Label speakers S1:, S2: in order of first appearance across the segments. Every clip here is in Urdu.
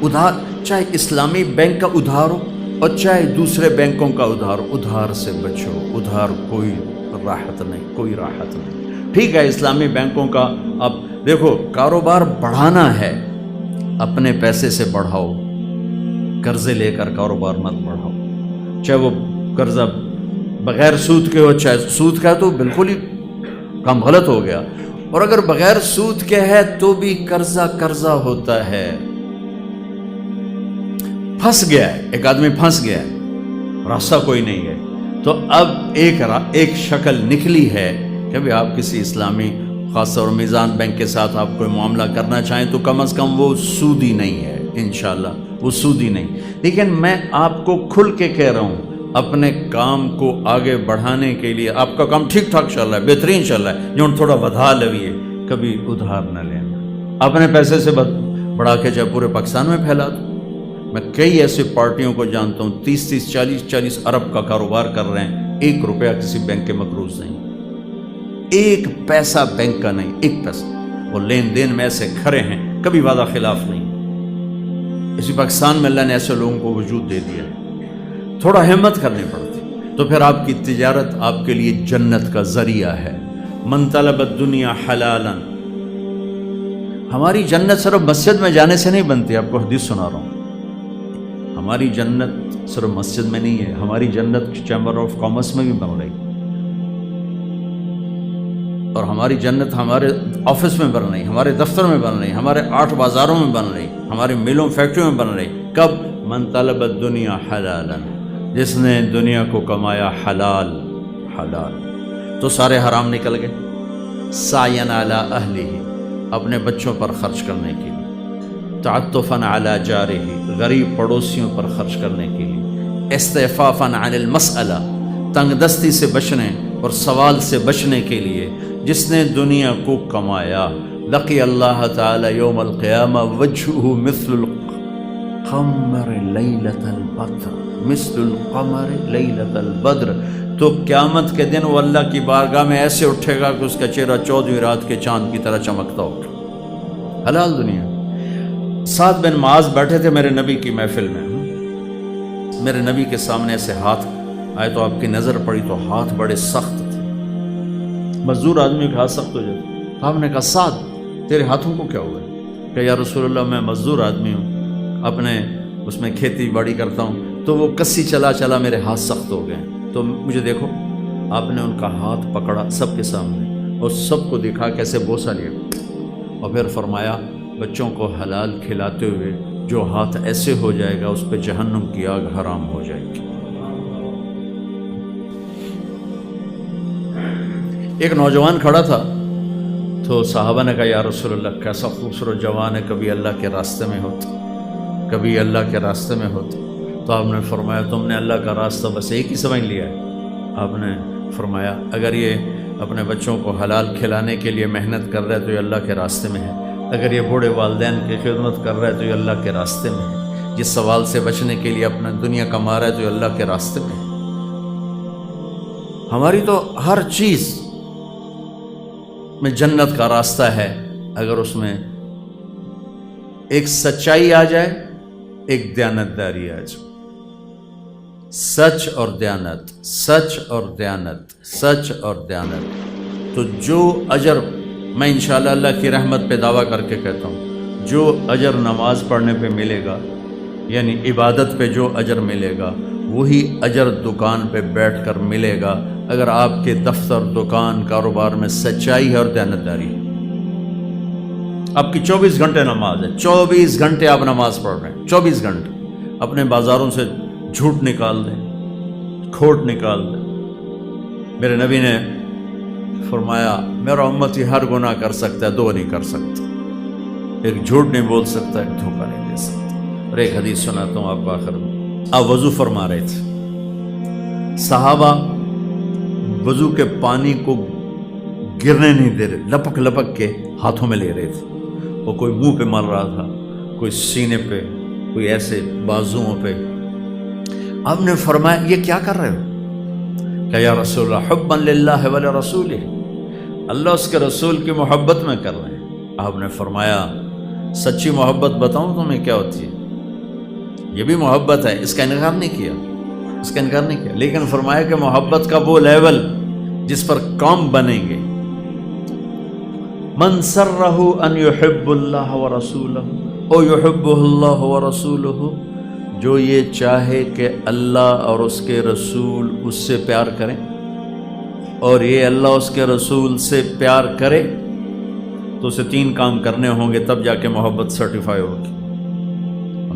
S1: ادھار، چاہے اسلامی بینک کا ادھار ہو اور چاہے دوسرے بینکوں کا ادھار ہو، ادھار سے بچو، ادھار کوئی راحت نہیں، کوئی راحت نہیں۔ ٹھیک ہے اسلامی بینکوں کا، اب دیکھو کاروبار بڑھانا ہے اپنے پیسے سے بڑھاؤ، قرضے لے کر کاروبار مت بڑھاؤ، چاہے وہ قرضہ بغیر سود کے ہو، چاہے سود کا تو بالکل ہی کام غلط ہو گیا، اور اگر بغیر سود کے ہے تو بھی قرضہ ہوتا ہے۔ پھنس گیا ہے ایک آدمی، پھنس گیا ہے، راستہ کوئی نہیں ہے، تو اب ایک شکل نکلی ہے کہ بھی آپ کسی اسلامی خاص طور میزان بینک کے ساتھ آپ کوئی معاملہ کرنا چاہیں تو کم از کم وہ سودی نہیں ہے، انشاءاللہ وہ سودی نہیں۔ لیکن میں آپ کو کھل کے کہہ رہا ہوں، اپنے کام کو آگے بڑھانے کے لیے، آپ کا کام ٹھیک ٹھاک چل رہا ہے، بہترین چل رہا ہے، جو تھوڑا ودھا لویے، کبھی ادھار نہ لینا، اپنے پیسے سے بڑھا کے چاہے پورے پاکستان میں پھیلا دو۔ میں کئی ایسے پارٹیوں کو جانتا ہوں 30 40 ارب کا کاروبار کر رہے ہیں، 1 روپیہ کسی بینک کے مقروض نہیں، 1 پیسہ بینک کا نہیں، 1 پیسہ، وہ لین دین میں ایسے کھڑے ہیں، کبھی وعدہ خلاف نہیں۔ اسی پاکستان میں اللہ نے ایسے لوگوں کو وجود دے دیا ہے، تھوڑا ہمت کرنی پڑتی، تو پھر آپ کی تجارت آپ کے لیے جنت کا ذریعہ ہے۔ من طلب الدنیا حلالا، ہماری جنت صرف مسجد میں جانے سے نہیں بنتی، آپ کو حدیث سنا رہا ہوں، ہماری جنت صرف مسجد میں نہیں ہے، ہماری جنت چیمبر آف کامرس میں بھی بن رہی، اور ہماری جنت ہمارے آفس میں بن رہی، ہمارے دفتر میں بن رہی، ہمارے 8 بازاروں میں بن رہی، ہماری ملوں فیکٹریوں میں بن رہی۔ کب؟ من طلب الدنیا حلالا، جس نے دنیا کو کمایا حلال تو سارے حرام نکل گئے۔ سعین علی اہلہ، اپنے بچوں پر خرچ کرنے کے لیے، تعطفا علی جارہ، غریب پڑوسیوں پر خرچ کرنے کے لیے، استعفافا عن المسئلہ، تنگ دستی سے بچنے اور سوال سے بچنے کے لیے، جس نے دنیا کو کمایا، لقی اللہ تعالی یوم القیامہ وجہہ مثل القمر لیلۃ البدر، مثل القمر لیلۃ البدر، تو قیامت کے دن وہ اللہ کی بارگاہ میں ایسے اٹھے گا کہ اس کا چہرہ 14ویں رات کے چاند کی طرح چمکتا ہوگا۔ حلال دنیا۔ سعد بن معاذ بیٹھے تھے میرے نبی کی محفل میں، میرے نبی کے سامنے ایسے ہاتھ آئے تو آپ کی نظر پڑی تو ہاتھ بڑے سخت تھے، مزدور آدمی کے ہاتھ سخت ہو جاتے۔ آپ نے کہا سعد تیرے ہاتھوں کو کیا ہوا ہے؟ کہ یا رسول اللہ میں مزدور آدمی ہوں، اپنے اس میں کھیتی باڑی کرتا ہوں، تو وہ کسی چلا میرے ہاتھ سخت ہو گئے، تو مجھے دیکھو۔ آپ نے ان کا ہاتھ پکڑا سب کے سامنے اور سب کو دکھا کیسے بوسہ لیا، اور پھر فرمایا بچوں کو حلال کھلاتے ہوئے جو ہاتھ ایسے ہو جائے گا اس پہ جہنم کی آگ حرام ہو جائے گی۔ ایک نوجوان کھڑا تھا تو صحابہ نے کہا یا رسول اللہ کیسا خوبصورت جوان ہے، کبھی اللہ کے راستے میں ہوتا، کبھی اللہ کے راستے میں ہوتا۔ تو آپ نے فرمایا تم نے اللہ کا راستہ بس ایک ہی سمجھ لیا ہے۔ آپ نے فرمایا اگر یہ اپنے بچوں کو حلال کھلانے کے لیے محنت کر رہا ہے تو یہ اللہ کے راستے میں ہے، اگر یہ بوڑھے والدین کی خدمت کر رہا ہے تو یہ اللہ کے راستے میں ہے، جس سوال سے بچنے کے لیے اپنا دنیا کما رہا ہے تو یہ اللہ کے راستے میں ہے۔ ہماری تو ہر چیز میں جنت کا راستہ ہے، اگر اس میں ایک سچائی آ جائے، ایک دیانتداری آ جائے، سچ اور دیانت، سچ اور دیانت، سچ اور دیانت، تو جو اجر میں انشاءاللہ اللہ کی رحمت پہ دعویٰ کر کے کہتا ہوں، جو اجر نماز پڑھنے پہ ملے گا، یعنی عبادت پہ جو اجر ملے گا، وہی اجر دکان پہ بیٹھ کر ملے گا اگر آپ کے دفتر، دکان، کاروبار میں سچائی ہے اور دیانتداری ہے۔ آپ کی 24 گھنٹے نماز ہے، 24 گھنٹے آپ نماز پڑھ رہے ہیں، 24 گھنٹے اپنے بازاروں سے جھوٹ نکال دیں، کھوٹ نکال دیں۔ میرے نبی نے فرمایا میرا امتی ہر گناہ کر سکتا ہے، 2 نہیں کر سکتا، ایک جھوٹ نہیں بول سکتا، ایک دھوکہ نہیں دے سکتا۔ اور ایک حدیث سناتا ہوں آپ کو آخر میں۔ آپ وضو فرما رہے تھے، صحابہ وضو کے پانی کو گرنے نہیں دے رہے، لپک لپک کے ہاتھوں میں لے رہے تھے، اور کوئی منہ پہ مل رہا تھا، کوئی سینے پہ، کوئی ایسے بازوؤں پہ۔ آپ نے فرمایا یہ کیا کر رہے ہو؟ کہ یا رسول اللہ حبا للہ ولرسولہ، اللہ اس کے رسول کی محبت میں کر رہے ہیں۔ آپ نے فرمایا سچی محبت بتاؤں تمہیں کیا ہوتی ہے؟ یہ بھی محبت ہے، اس کا انکار نہیں کیا، اس کا انکار نہیں کیا، لیکن فرمایا کہ محبت کا وہ لیول جس پر کام بنیں گے. من سرہ ان یحب اللہ ورسولہ او یحبہ اللہ ورسولہ، جو یہ چاہے کہ اللہ اور اس کے رسول اس سے پیار کریں اور یہ اللہ اس کے رسول سے پیار کرے، تو اسے 3 کام کرنے ہوں گے، تب جا کے محبت سرٹیفائی ہوگی.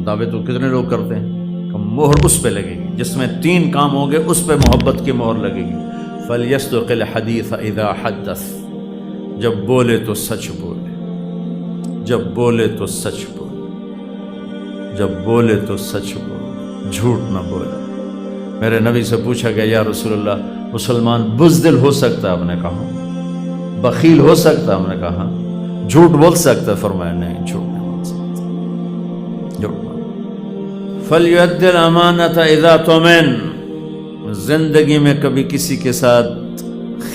S1: دعوے تو کتنے لوگ کرتے ہیں کہ مہر اس پہ لگے گی، جس میں 3 کام ہوں گے اس پہ محبت کی مہر لگے گی. فَلْيَصْدُقِ الْحَدِيثَ إِذَا حَدَّثَ، جب بولے تو سچ بولے، جب بولے تو سچ بولے، جب بولے تو سچ بولے، جھوٹ نہ بولے. میرے نبی سے پوچھا گیا یا رسول اللہ مسلمان بزدل ہو سکتا ہے؟ آپ نے کہا. بخیل ہو سکتا ہے؟ آپ نے کہا. جھوٹ بول سکتا ہے؟ فرمایا نہیں، جھوٹ نہیں بول سکتا، جھوٹ. فَلْيُؤَدِّ الْأَمَانَةَ إِذَا اؤْتُمِنَ، زندگی میں کبھی کسی کے ساتھ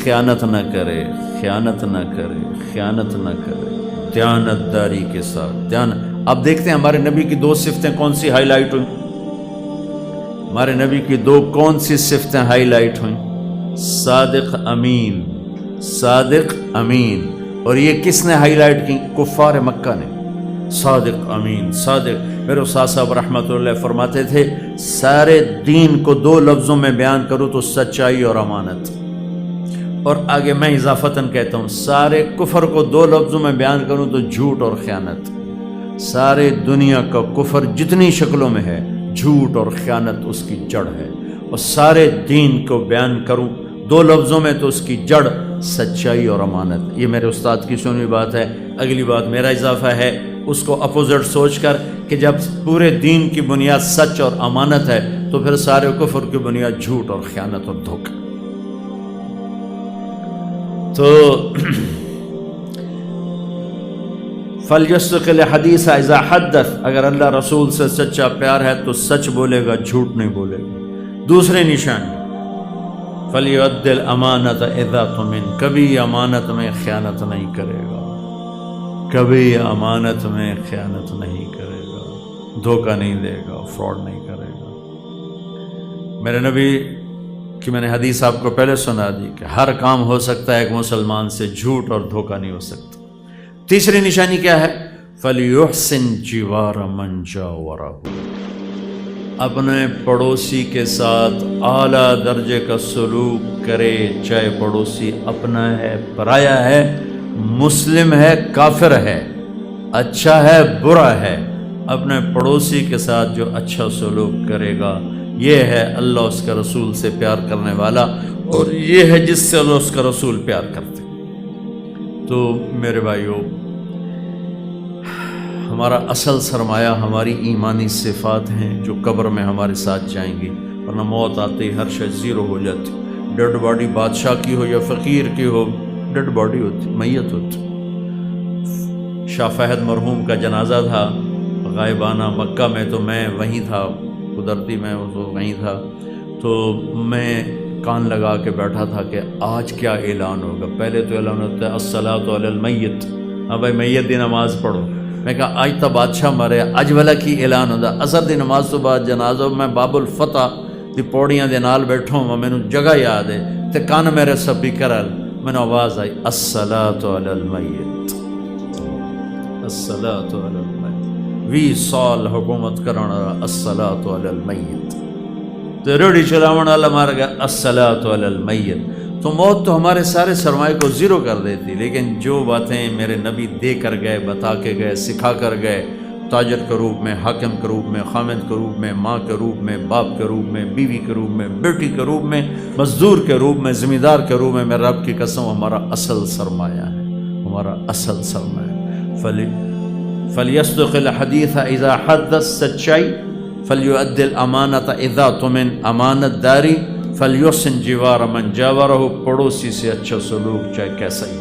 S1: خیانت نہ کرے، خیانت نہ کرے، خیانت نہ کرے، دیانت داری کے ساتھ. آپ دیکھتے ہیں ہمارے نبی کی 2 صفتیں کون سی ہائی لائٹ ہوئیں؟ ہمارے نبی کی 2 کون سی صفتیں ہائی لائٹ ہوئیں؟ صادق امین، صادق امین. اور یہ کس نے ہائی لائٹ کی؟ کفار مکہ نے. صادق امین، صادق. میرے استاد صاحب رحمۃ اللہ فرماتے تھے سارے دین کو 2 لفظوں میں بیان کرو تو سچائی اور امانت. اور آگے میں اضافتاً کہتا ہوں سارے کفر کو 2 لفظوں میں بیان کروں تو جھوٹ اور خیانت. سارے دنیا کا کفر جتنی شکلوں میں ہے، جھوٹ اور خیانت اس کی جڑ ہے. اور سارے دین کو بیان کروں 2 لفظوں میں تو اس کی جڑ سچائی اور امانت. یہ میرے استاد کی سنی بات ہے. اگلی بات میرا اضافہ ہے اس کو اپوزٹ سوچ کر کہ جب پورے دین کی بنیاد سچ اور امانت ہے تو پھر سارے کفر کی بنیاد جھوٹ اور خیانت اور دھوکہ. تو فَلْيَصْدِقِ الْحَدِيثَ إِذَا حَدَّثَ، اگر اللہ رسول سے سچا پیار ہے تو سچ بولے گا، جھوٹ نہیں بولے گا. دوسری نشانی فَلْيُؤَدِّ الْأَمَانَةَ إِذَا اؤْتُمِنَ، کبھی امانت میں خیانت نہیں کرے گا، کبھی امانت میں خیانت نہیں کرے گا، دھوکہ نہیں دے گا، فراڈ نہیں کرے گا. میرے نبی کی میں نے حدیث آپ کو پہلے سنا دی کہ ہر کام ہو سکتا ہے ایک مسلمان سے، جھوٹ اور دھوکہ نہیں ہو سکتا. تیسری نشانی کیا ہے؟ فَلْيُحْسِنْ جِوَارَ مَنْ جَاوَرَهُ، اپنے پڑوسی کے ساتھ اعلیٰ درجے کا سلوک کرے، چاہے پڑوسی اپنا ہے، پرایا ہے، مسلم ہے، کافر ہے، اچھا ہے، برا ہے. اپنے پڑوسی کے ساتھ جو اچھا سلوک کرے گا یہ ہے اللہ اس کے رسول سے پیار کرنے والا، اور یہ ہے جس سے اللہ اس کا رسول پیار کرتے. تو میرے بھائیو، ہمارا اصل سرمایہ ہماری ایمانی صفات ہیں جو قبر میں ہمارے ساتھ جائیں گی، ورنہ موت آتے ہی ہر شے زیرو ہو جاتی. ڈیڈ باڈی بادشاہ کی ہو یا فقیر کی ہو، ڈیڈ باڈی ہوتی، میت ہوتی. شاہ فہد مرحوم کا جنازہ تھا غائبانہ مکہ میں، تو میں وہیں تھا، قدرتی میں وہیں تھا. تو میں کان لگا کے بیٹھا تھا کہ آج کیا اعلان ہوگا. پہلے تو اعلان ہوتا ہے الصلاۃ علی المیت، ہاں بھائی میت دی نماز پڑھو. میں کہا آج تو بادشاہ مرے، اج والا کی اعلان ہوتا. اثر دی نماز تو بعد جنازہ، میں باب الفتح دی پوڑیاں دے نال بیٹھا ہوں، مینوں جگہ یاد ہے تے کان میرے سبھی کرل، میں نے آواز آئی الصلاۃ علی المیت، الصلاۃ علی المیت. 20 سال حکومت کرنا الصلاۃ علی المیت، تو ریڑھی چلاون والا مار گیا الصلاۃ علی المیت. تو موت تو ہمارے سارے سرمایہ کو زیرو کر دیتی، لیکن جو باتیں میرے نبی دے کر گئے، بتا کے گئے، سکھا کر گئے، تاجر کے روپ میں، حاکم کے روپ میں، خامد کے روپ میں، ماں کے روپ میں، باپ کے روپ میں، بیوی کے روپ میں، بیٹی کے روپ میں، مزدور کے روپ میں، ذمہ دار کے روپ میں، میرے رب کی قسم ہمارا اصل سرمایہ ہے، ہمارا اصل سرمایہ. فَلْيَصْدِقِ الْحَدِيثَ إِذَا حَدَّثَ، سچائی. فَلْيُؤَدِّ الْأَمَانَةَ إِذَا اؤْتُمِنَ، امانت داری. فَلْيُحْسِنْ جِوَارَ مَنْ جَاوَرَهُ، پڑوسی سے اچھا سلوک چاہے کیسا ہی.